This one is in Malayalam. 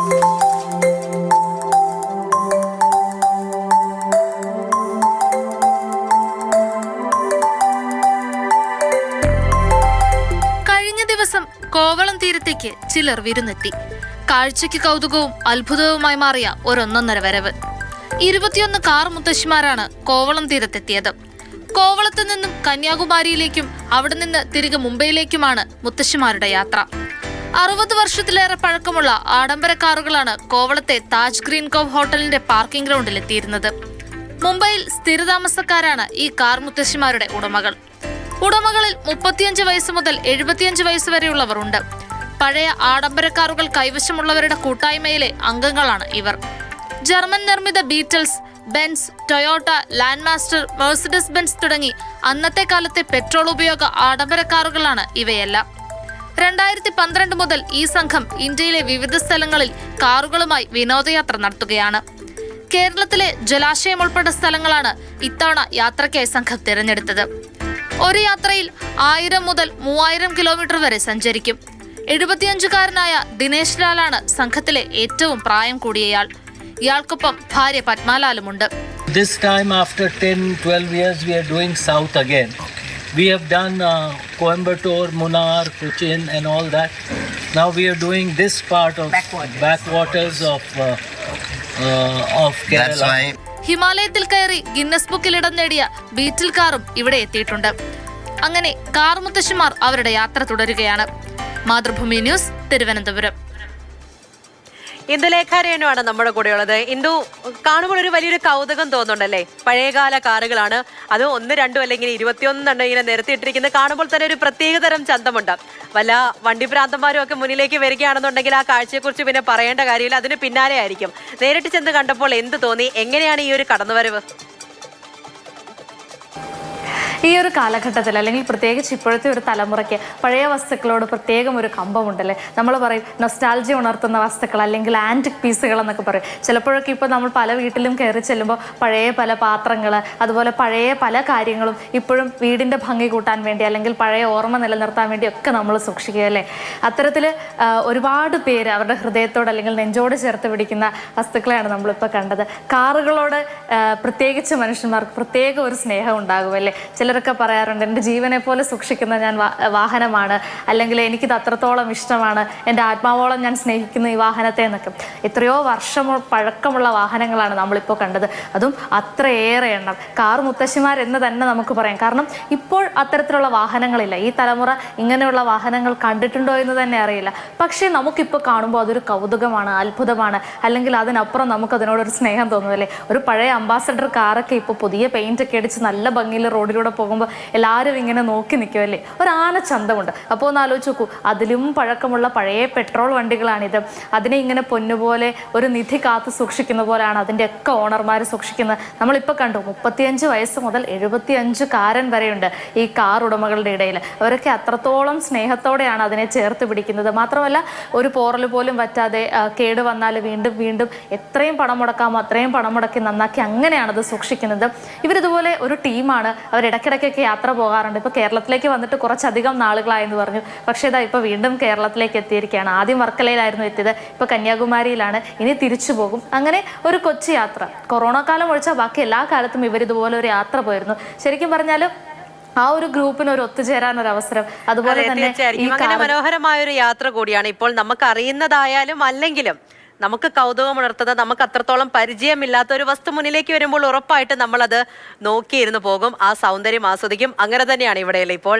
കഴിഞ്ഞ ദിവസം കോവളം തീരത്തേക്ക് ചിലർ വിരുന്നെത്തി. കാഴ്ചയ്ക്ക് കൗതുകവും അത്ഭുതവുമായി മാറിയ ഒരൊന്നൊന്നര വരവ്. 21 കാർ മുത്തശ്ശിമാരാണ് കോവളം തീരത്തെത്തിയത്. കോവളത്ത് നിന്നും കന്യാകുമാരിയിലേക്കും അവിടെ നിന്ന് തിരികെ മുംബൈയിലേക്കുമാണ് മുത്തശ്ശിമാരുടെ യാത്ര. 60 വർഷത്തിലേറെ പഴക്കമുള്ള ആഡംബര കാറുകളാണ് കോവളത്തെ താജ് ഗ്രീൻ കോവ് ഹോട്ടലിന്റെ പാർക്കിംഗ് ഗ്രൗണ്ടിൽ എത്തിയിരുന്നത്. മുംബൈയിൽ സ്ഥിരതാമസക്കാരാണ് ഈ കാർ മുത്തശ്ശിമാരുടെ ഉടമകൾ. ഉടമകളിൽ 35 വയസ്സ് മുതൽ 75 വയസ്സ് വരെയുള്ളവർ ഉണ്ട്. പഴയ ആഡംബര കാറുകൾ കൈവശമുള്ളവരുടെ കൂട്ടായ്മയിലെ അംഗങ്ങളാണ് ഇവർ. ജർമ്മൻ നിർമ്മിത Beetles, Benz, Toyota, Land Master, Mercedes Benz തുടങ്ങി അന്നത്തെ കാലത്തെ പെട്രോൾ ഉപയോഗ ആഡംബര കാറുകളാണ് ഇവയെല്ലാം. 2012 മുതൽ ഈ സംഘം ഇന്ത്യയിലെ വിവിധ സ്ഥലങ്ങളിൽ കാറുകളുമായി വിനോദയാത്ര നടത്തുകയാണ്. കേരളത്തിലെ ജലാശയം ഉൾപ്പെട്ട സ്ഥലങ്ങളാണ് ഇത്തവണ യാത്രയ്ക്കായി സംഘം തിരഞ്ഞെടുത്തത്. ഒരു യാത്രയിൽ 1000 മുതൽ 3000 കിലോമീറ്റർ വരെ സഞ്ചരിക്കും. 75-കാരനായ ദിനേശ് ലാലാണ് സംഘത്തിലെ ഏറ്റവും പ്രായം കൂടിയയാൾ. ഇയാൾക്കൊപ്പം ഭാര്യ പത്മാലാലുമുണ്ട്. This time after 10-12 years we are doing south again. We have done Coimbatore, Munnar, Cochin and all that. Now we are doing this part of backwaters of Kerala. That's why ഹിമാലയത്തിൽ കയറി ഗിന്നസ് ബുക്കിൽ ഇടം നേടിയ ബീറ്റിൽ കാറും ഇവിടെ എത്തിയിട്ടുണ്ട്. അങ്ങനെ കാർ മുത്തശ്ശിമാർ അവരുടെ യാത്ര തുടരുകയാണ്. മാതൃഭൂമി ന്യൂസ്, തിരുവനന്തപുരം. ഇന്ദുലേഖ രേണുവാണ് നമ്മുടെ കൂടെയുള്ളത്. ഇന്ദു, കാണുമ്പോൾ ഒരു വലിയൊരു കൗതുകം തോന്നുന്നുണ്ടല്ലേ? പഴയകാല കാറുകളാണ്, അത് 1, 2 അല്ലെങ്കിൽ 21 ഇങ്ങനെ നിരത്തിയിട്ടിരിക്കുന്നത് കാണുമ്പോൾ തന്നെ ഒരു പ്രത്യേകതരം ചന്തമുണ്ട്. വല്ല വണ്ടിഭ്രാന്തന്മാരും ഒക്കെ മുന്നിലേക്ക് വരികയാണെന്നുണ്ടെങ്കിൽ ആ കാഴ്ചയെക്കുറിച്ച് പിന്നെ പറയേണ്ട കാര്യമില്ല, അതിന് പിന്നാലെ ആയിരിക്കും. നേരിട്ട് ചെന്ന് കണ്ടപ്പോൾ എന്ത് തോന്നി? എങ്ങനെയാണ് ഈ ഒരു കടന്നുവരവ്? ഈ ഒരു കാലഘട്ടത്തിൽ അല്ലെങ്കിൽ പ്രത്യേകിച്ച് ഇപ്പോഴത്തെ ഒരു തലമുറയ്ക്ക് പഴയ വസ്തുക്കളോട് പ്രത്യേകം ഒരു കമ്പമുണ്ടല്ലേ. നമ്മൾ പറയും നൊസ്റ്റാൾജി ഉണർത്തുന്ന വസ്തുക്കൾ അല്ലെങ്കിൽ ആൻറ്റിക് പീസുകൾ എന്നൊക്കെ പറയും. ചിലപ്പോഴൊക്കെ ഇപ്പോൾ നമ്മൾ പല വീട്ടിലും കയറി ചെല്ലുമ്പോൾ പഴയ പല പാത്രങ്ങൾ, അതുപോലെ പഴയ പല കാര്യങ്ങളും ഇപ്പോഴും വീടിൻ്റെ ഭംഗി കൂട്ടാൻ വേണ്ടി അല്ലെങ്കിൽ പഴയ ഓർമ്മ നിലനിർത്താൻ വേണ്ടി ഒക്കെ നമ്മൾ സൂക്ഷിക്കുക അല്ലേ. അത്തരത്തിൽ ഒരുപാട് പേര് അവരുടെ ഹൃദയത്തോട് അല്ലെങ്കിൽ നെഞ്ചോട് ചേർത്ത് പിടിക്കുന്ന വസ്തുക്കളെയാണ് നമ്മളിപ്പോൾ കണ്ടത്. കാറുകളോട് പ്രത്യേകിച്ച് മനുഷ്യന്മാർക്ക് പ്രത്യേക ഒരു സ്നേഹം ഉണ്ടാകുമല്ലേ. ചിലരൊക്കെ പറയാറുണ്ട് എൻ്റെ ജീവനെ പോലെ സൂക്ഷിക്കുന്ന ഞാൻ വാഹനമാണ്, അല്ലെങ്കിൽ എനിക്കിത് അത്രത്തോളം ഇഷ്ടമാണ്, എൻ്റെ ആത്മാവോളം ഞാൻ സ്നേഹിക്കുന്ന ഈ വാഹനത്തെ എന്നൊക്കെ. എത്രയോ വർഷം പഴക്കമുള്ള വാഹനങ്ങളാണ് നമ്മളിപ്പോൾ കണ്ടത്, അതും അത്രയേറെ എണ്ണം. കാർ മുത്തശ്ശിമാരെന്ന് തന്നെ നമുക്ക് പറയാം. കാരണം ഇപ്പോൾ അത്തരത്തിലുള്ള വാഹനങ്ങളില്ല. ഈ തലമുറ ഇങ്ങനെയുള്ള വാഹനങ്ങൾ കണ്ടിട്ടുണ്ടോ എന്ന് തന്നെ അറിയില്ല. പക്ഷേ നമുക്കിപ്പോൾ കാണുമ്പോൾ അതൊരു കൗതുകമാണ്, അത്ഭുതമാണ്, അല്ലെങ്കിൽ അതിനപ്പുറം നമുക്കതിനോടൊരു സ്നേഹം തോന്നുമല്ലേ. ഒരു പഴയ അംബാസഡർ കാറൊക്കെ ഇപ്പോൾ പുതിയ പെയിൻ്റ് ഒക്കെ അടിച്ച് നല്ല ഭംഗിയിൽ റോഡിലൂടെ പോകുമ്പോൾ എല്ലാവരും ഇങ്ങനെ നോക്കി നിൽക്കുമല്ലേ. ഒരു ആന ചന്തമുണ്ട്. അപ്പോൾ ഒന്ന് ആലോചിച്ച് നോക്കൂ, അതിലും പഴക്കമുള്ള പഴയ പെട്രോൾ വണ്ടികളാണിത്. അതിനെ ഇങ്ങനെ പൊന്നുപോലെ ഒരു നിധി കാത്തു സൂക്ഷിക്കുന്ന പോലെയാണ് അതിൻ്റെയൊക്കെ ഓണർമാർ സൂക്ഷിക്കുന്നത്. നമ്മളിപ്പോൾ കണ്ടു 35 വയസ്സ് മുതൽ 75-കാരൻ വരെയുണ്ട് ഈ കാർ ഉടമകളുടെ ഇടയിൽ. അവരൊക്കെ അത്രത്തോളം സ്നേഹത്തോടെയാണ് അതിനെ ചേർത്ത് പിടിക്കുന്നത്. മാത്രമല്ല ഒരു പോറൽ പോലും പറ്റാതെ കേട് വന്നാൽ വീണ്ടും വീണ്ടും എത്രയും പണം മുടക്കാമോ അത്രയും പണം മുടക്കി നന്നാക്കി അങ്ങനെയാണത് സൂക്ഷിക്കുന്നത്. ഇവരിതുപോലെ ഒരു ടീമാണ്. അവരിടയ്ക്കിടയ്ക്കൊക്കെ യാത്ര പോകാറുണ്ട്. ഇപ്പോൾ കേരളത്തിലേക്ക് വന്നിട്ട് കുറച്ചധികം നാളുകളായെന്ന് പറഞ്ഞു. പക്ഷേ ഇതാ ഇപ്പോൾ വീണ്ടും കേരളത്തിലേക്ക് എത്തിയിരിക്കുകയാണ്. ആദ്യം വർക്കലയിലായിരുന്നു എത്തിയത്, ഇപ്പോൾ കന്യാകുമാരിയിലാണ്, ഇനി തിരിച്ചു പോകും. അങ്ങനെ ഒരു കൊച്ചു യാത്ര. കൊറോണ കാലം ഒഴിച്ചാൽ ബാക്കി എല്ലാ കാലത്തും ഇവരിതുപോലെ ഒരു യാത്ര പോയിരുന്നു. ശരിക്കും പറഞ്ഞാൽ ആ ഒരു ഗ്രൂപ്പിന് ഒരു ഒത്തുചേരാൻ ഒരു അവസരം. അതുപോലെ തന്നെ അങ്ങനെ മനോഹരമായ ഒരു യാത്ര കൂടിയാണ്. ഇപ്പോൾ നമുക്ക് അറിയുന്നതായാലും അല്ലെങ്കിലും നമുക്ക് കൗതുകം ഉണർത്തുന്നത്, നമുക്ക് അത്രത്തോളം പരിചയമില്ലാത്ത ഒരു വസ്തു മുന്നിലേക്ക് വരുമ്പോൾ ഉറപ്പായിട്ട് നമ്മളത് നോക്കിയിരുന്നു പോകും, ആ സൗന്ദര്യം ആസ്വദിക്കും. അങ്ങനെ തന്നെയാണ് ഇവിടെയല്ലേ ഇപ്പോൾ.